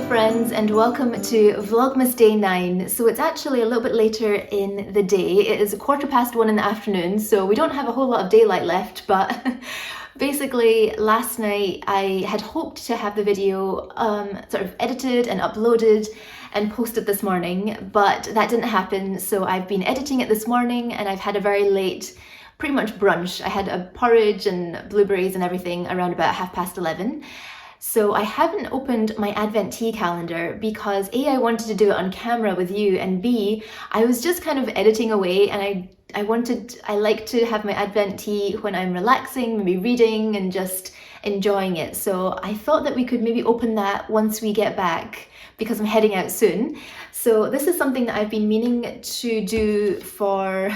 friends, and welcome to Vlogmas Day 9. So it's actually a little bit later in the day. It is 1:15 in the afternoon, so we don't have a whole lot of daylight left, but basically last night I had hoped to have the video sort of edited and uploaded and posted this morning, but that didn't happen. So I've been editing it this morning and I've had a very late, pretty much brunch. I had a porridge and blueberries and everything around about 11:30. So I haven't opened my Advent tea calendar because A, I wanted to do it on camera with you, and B, I was just kind of editing away, and I like to have my Advent tea when I'm relaxing, maybe reading and just enjoying it. So I thought that we could maybe open that once we get back because I'm heading out soon. So this is something that I've been meaning to do for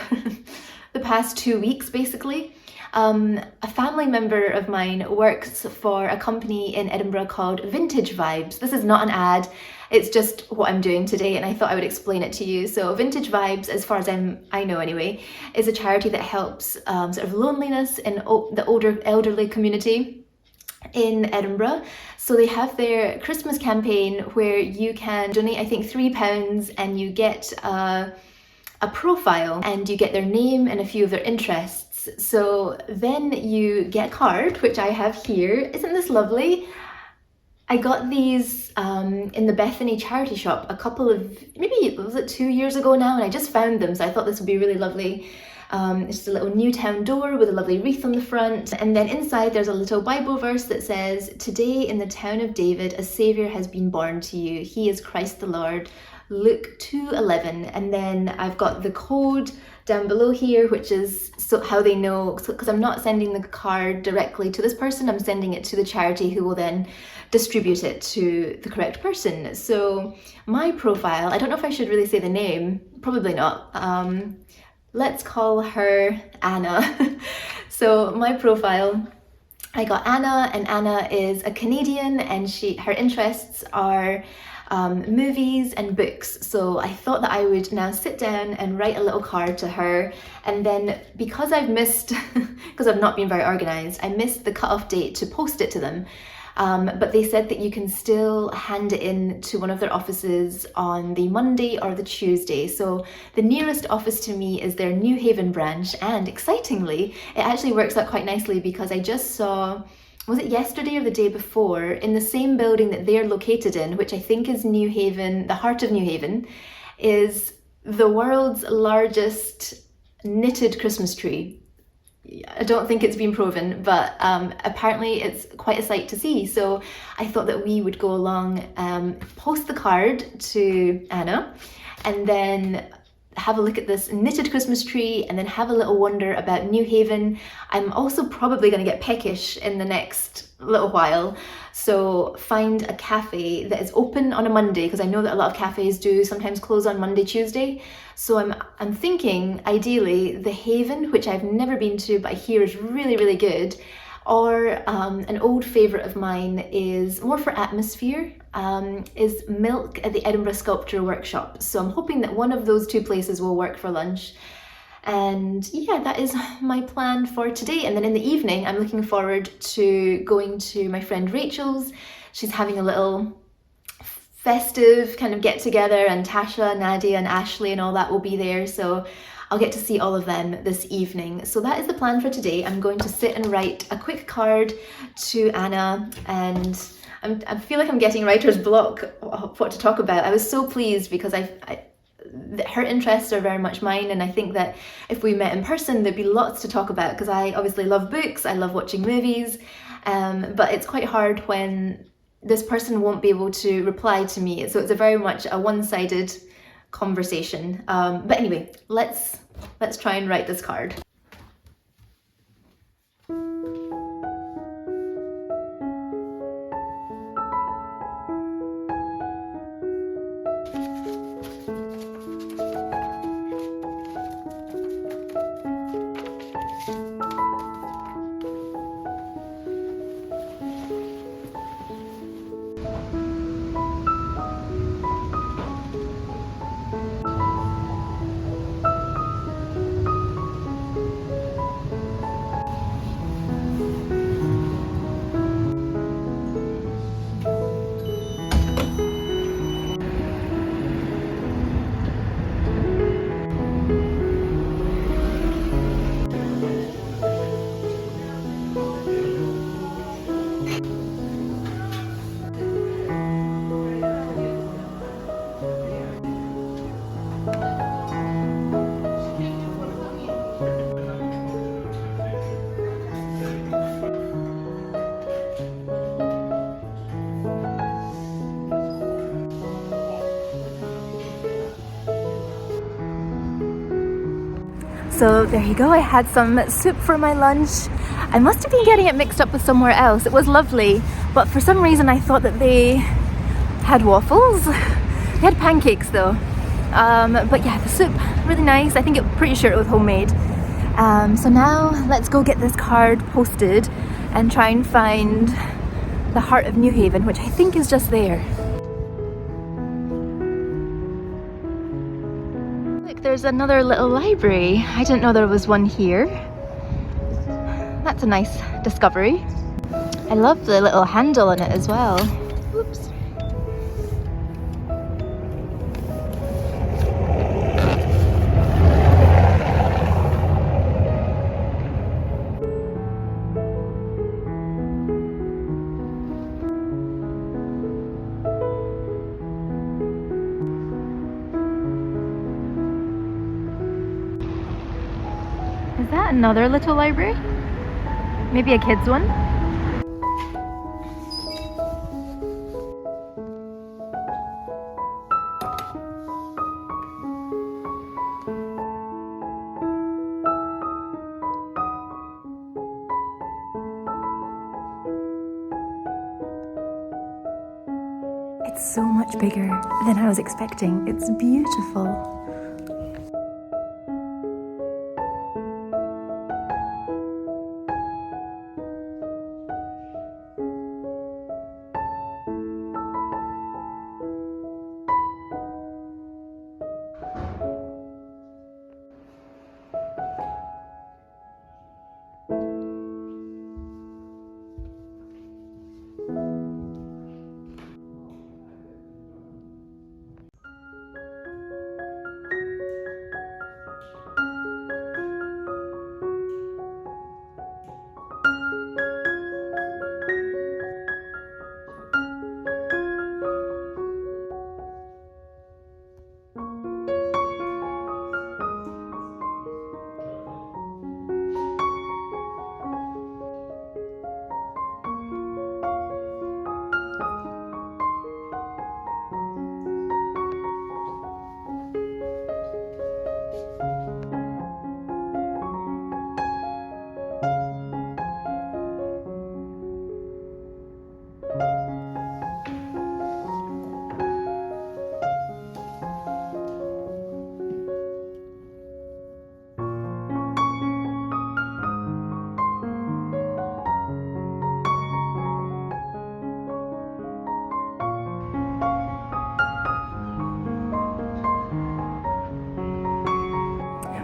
the past 2 weeks basically. A family member of mine works for a company in Edinburgh called Vintage Vibes. This is not an ad, it's just what I'm doing today, and I thought I would explain it to you. So Vintage Vibes, as far as I know anyway, is a charity that helps sort of loneliness in the elderly community in Edinburgh. So they have their Christmas campaign where you can donate, I think, £3, and you get a profile and you get their name and a few of their interests. So then you get a card, which I have here. Isn't this lovely? I got these in the Bethany charity shop a couple of, maybe was it 2 years ago now, and I just found them, so I thought this would be really lovely. It's just a little Newtown door with a lovely wreath on the front, and then inside there's a little Bible verse that says, "Today in the town of David a Saviour has been born to you. He is Christ the Lord." Luke 2:11, and then I've got the code down below here, which is so how they know, because I'm not sending the card directly to this person, I'm sending it to the charity who will then distribute it to the correct person. So my profile, I don't know if I should really say the name, probably not. Let's call her Anna. So my profile, I got Anna, and Anna is a Canadian, and her interests are movies and books. So I thought that I would now sit down and write a little card to her, and then because I've missed, because I've not been very organized, I missed the cutoff date to post it to them. But they said that you can still hand it in to one of their offices on the Monday or the Tuesday. So the nearest office to me is their Newhaven branch, and excitingly, it actually works out quite nicely because I just saw, was it yesterday or the day before, in the same building that they're located in, which I think is Newhaven, the Heart of Newhaven, is the world's largest knitted Christmas tree. I don't think it's been proven, but apparently it's quite a sight to see. So I thought that we would go along, post the card to Anna, and then have a look at this knitted Christmas tree, and then have a little wonder about Newhaven. I'm also probably going to get peckish in the next little while, so find a cafe that is open on a Monday, because I know that a lot of cafes do sometimes close on Monday, Tuesday. So I'm thinking ideally the Haven, which I've never been to but I hear is really, really good, or an old favourite of mine is more for atmosphere, is Milk at the Edinburgh Sculpture Workshop. So I'm hoping that one of those two places will work for lunch. And yeah, that is my plan for today. And then in the evening, I'm looking forward to going to my friend Rachel's. She's having a little festive kind of get together, and Tasha, Nadia and Ashley and all that will be there. So I'll get to see all of them this evening. So that is the plan for today. I'm going to sit and write a quick card to Anna, and I feel like I'm getting writer's block of what to talk about. I was so pleased because her interests are very much mine, and I think that if we met in person there'd be lots to talk about, because I obviously love books, I love watching movies, but it's quite hard when this person won't be able to reply to me. So it's a very much a one-sided conversation. But anyway, let's try and write this card. So there you go, I had some soup for my lunch. I must have been getting it mixed up with somewhere else. It was lovely, but for some reason I thought that they had waffles. They had pancakes though. But yeah, the soup, really nice. I think pretty sure it was homemade. So now let's go get this card posted and try and find the Heart of Newhaven, which I think is just there. Look, there's another little library. I didn't know there was one here. That's a nice discovery. I love the little handle on it as well. Oops. Is that another little library? Maybe a kid's one? It's so much bigger than I was expecting. It's beautiful.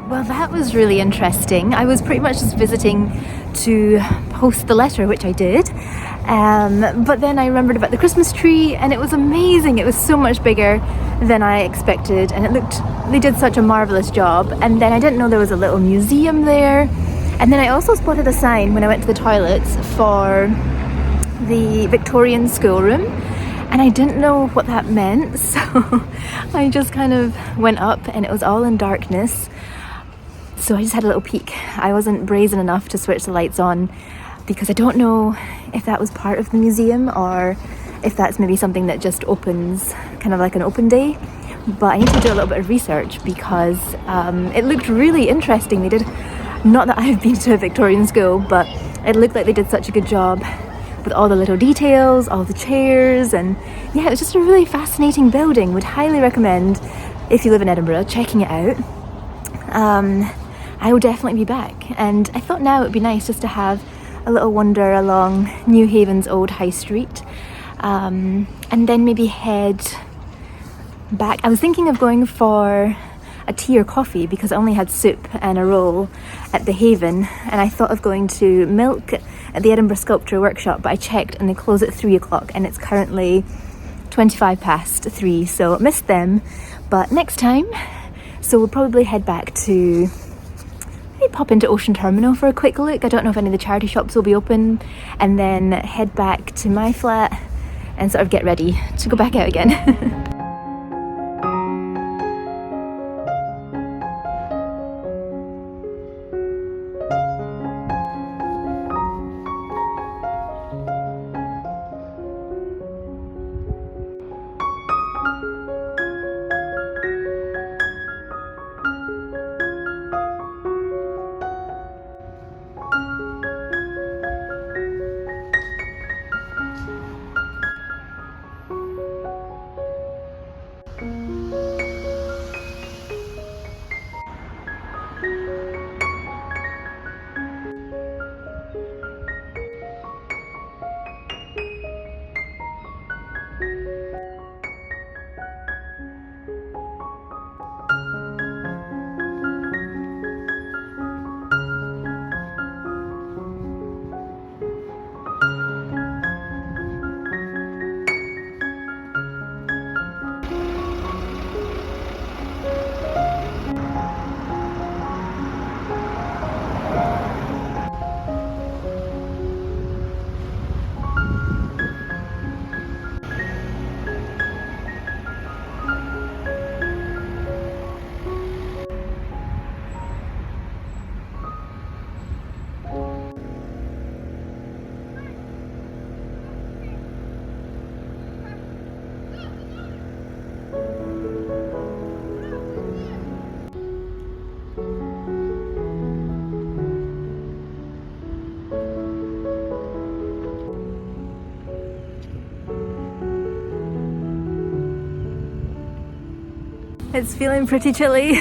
Well, that was really interesting. I was pretty much just visiting to post the letter, which I did. But then I remembered about the Christmas tree and it was amazing. It was so much bigger than I expected and they did such a marvelous job. And then I didn't know there was a little museum there. And then I also spotted a sign when I went to the toilets for the Victorian schoolroom. And I didn't know what that meant. So I just kind of went up and it was all in darkness. So I just had a little peek. I wasn't brazen enough to switch the lights on because I don't know if that was part of the museum or if that's maybe something that just opens kind of like an open day. But I need to do a little bit of research because it looked really interesting. They did, not that I've been to a Victorian school, but it looked like they did such a good job with all the little details, all the chairs, and yeah, it was just a really fascinating building. Would highly recommend, if you live in Edinburgh, checking it out. I will definitely be back, and I thought now it would be nice just to have a little wander along Newhaven's old high street, and then maybe head back. I was thinking of going for a tea or coffee because I only had soup and a roll at the Haven, and I thought of going to Milk at the Edinburgh Sculpture Workshop, but I checked and they close at 3 o'clock and it's currently 3:25, so missed them, but next time. So we'll probably head back to, maybe pop into Ocean Terminal for a quick look. I don't know if any of the charity shops will be open, and then head back to my flat and sort of get ready to go back out again. It's feeling pretty chilly.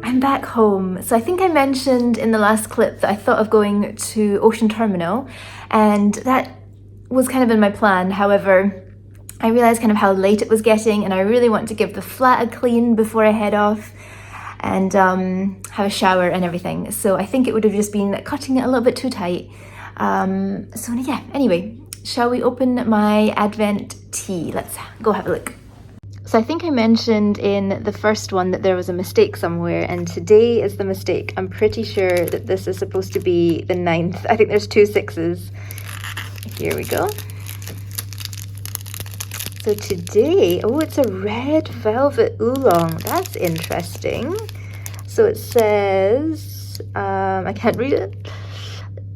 I'm back home. So I think I mentioned in the last clip that I thought of going to Ocean Terminal, and that was kind of in my plan. However, I realised kind of how late it was getting, and I really want to give the flat a clean before I head off and have a shower and everything. So I think it would have just been cutting it a little bit too tight. So yeah, anyway, shall we open my Advent tea? Let's go have a look. So I think I mentioned in the first one that there was a mistake somewhere, and today is the mistake. I'm pretty sure that this is supposed to be the 9th. I think there's 2 6s. Here we go. So today, oh, it's a red velvet oolong. That's interesting. So it says, I can't read it.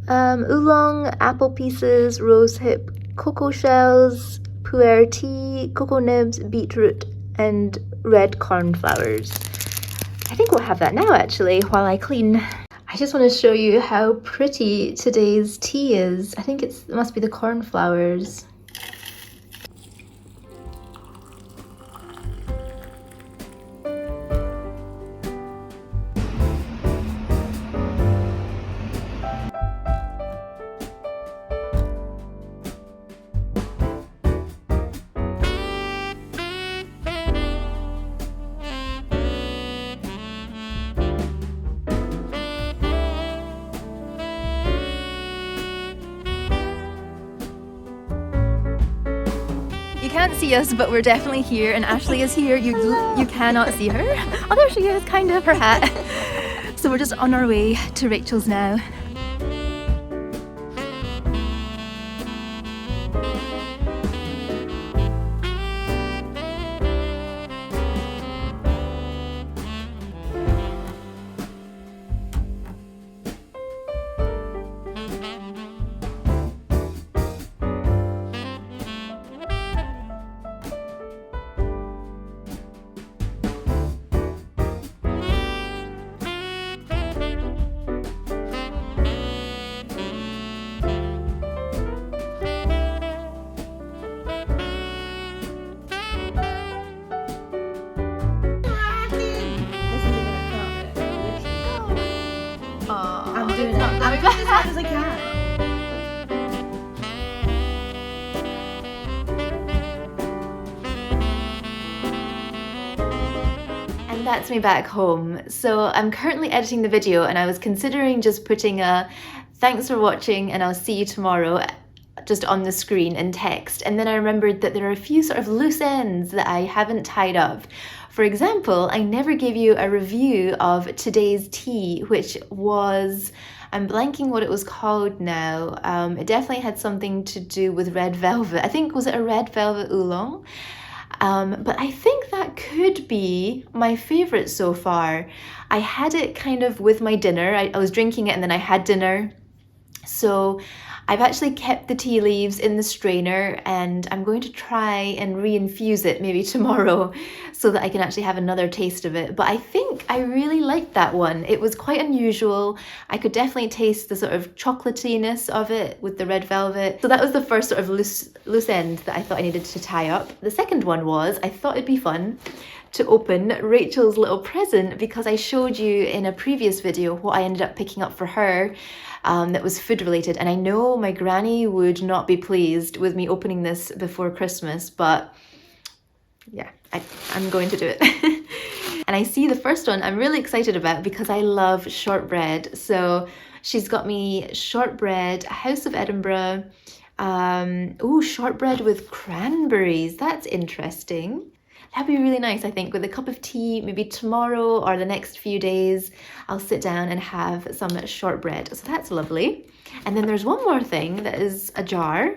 Oolong, apple pieces, rosehip, cocoa shells, pu'er tea, cocoa nibs, beetroot, and red cornflowers. I think we'll have that now, actually, while I clean. I just want to show you how pretty today's tea is. I think it must be the cornflowers. You can't see us, but we're definitely here, and Ashley is here. You cannot see her. Oh, there she is, kind of, her hat. So we're just on our way to Rachel's now. I'm doing as hard as I can. And that's me back home. So I'm currently editing the video, and I was considering just putting a thanks for watching and I'll see you tomorrow just on the screen in text. And then I remembered that there are a few sort of loose ends that I haven't tied up. For example, I never gave you a review of today's tea, which was, I'm blanking what it was called now. It definitely had something to do with red velvet. I think, was it a red velvet oolong? But I think that could be my favorite so far. I had it kind of with my dinner. I was drinking it and then I had dinner. So I've actually kept the tea leaves in the strainer and I'm going to try and re-infuse it maybe tomorrow so that I can actually have another taste of it. But I think I really liked that one. It was quite unusual. I could definitely taste the sort of chocolatiness of it with the red velvet. So that was the first sort of loose end that I thought I needed to tie up. The second one was, I thought it'd be fun to open Rachel's little present because I showed you in a previous video what I ended up picking up for her that was food related, and I know my granny would not be pleased with me opening this before Christmas, but yeah, I'm going to do it. And I see the first one I'm really excited about because I love shortbread. So she's got me shortbread, House of Edinburgh. Oh, shortbread with cranberries. That's interesting. That'd be really nice, I think, with a cup of tea, maybe tomorrow or the next few days, I'll sit down and have some shortbread. So that's lovely. And then there's one more thing that is a jar.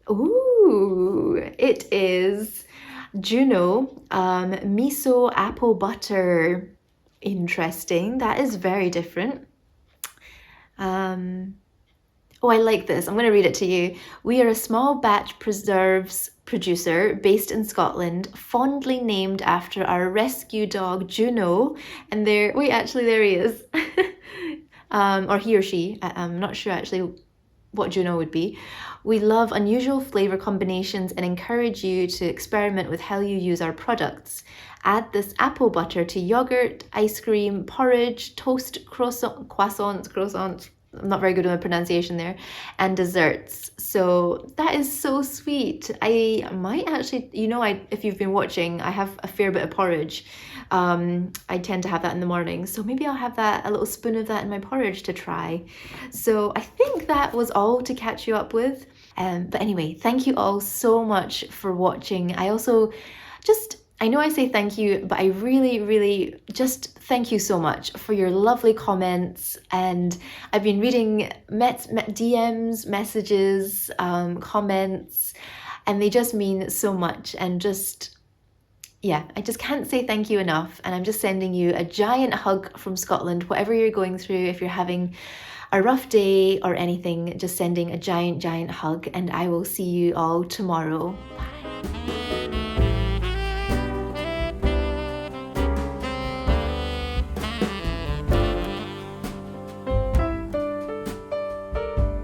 Ooh, it is Juno miso apple butter. Interesting. That is very different. Oh, I like this. I'm going to read it to you. We are a small batch preserves producer based in Scotland, fondly named after our rescue dog Juno. And there he is. Or he or she. I'm not sure actually what Juno would be. We love unusual flavour combinations and encourage you to experiment with how you use our products. Add this apple butter to yogurt, ice cream, porridge, toast, croissants. I'm not very good with my pronunciation there, and desserts. So that is so sweet. I might actually, if you've been watching, I have a fair bit of porridge. I tend to have that in the morning. So maybe I'll have a little spoon of that in my porridge to try. So I think that was all to catch you up with. But anyway, thank you all so much for watching. I know I say thank you, but I really, really just thank you so much for your lovely comments. And I've been reading DMs, messages, comments, and they just mean so much. And I just can't say thank you enough. And I'm just sending you a giant hug from Scotland, whatever you're going through. If you're having a rough day or anything, just sending a giant, giant hug. And I will see you all tomorrow. Bye.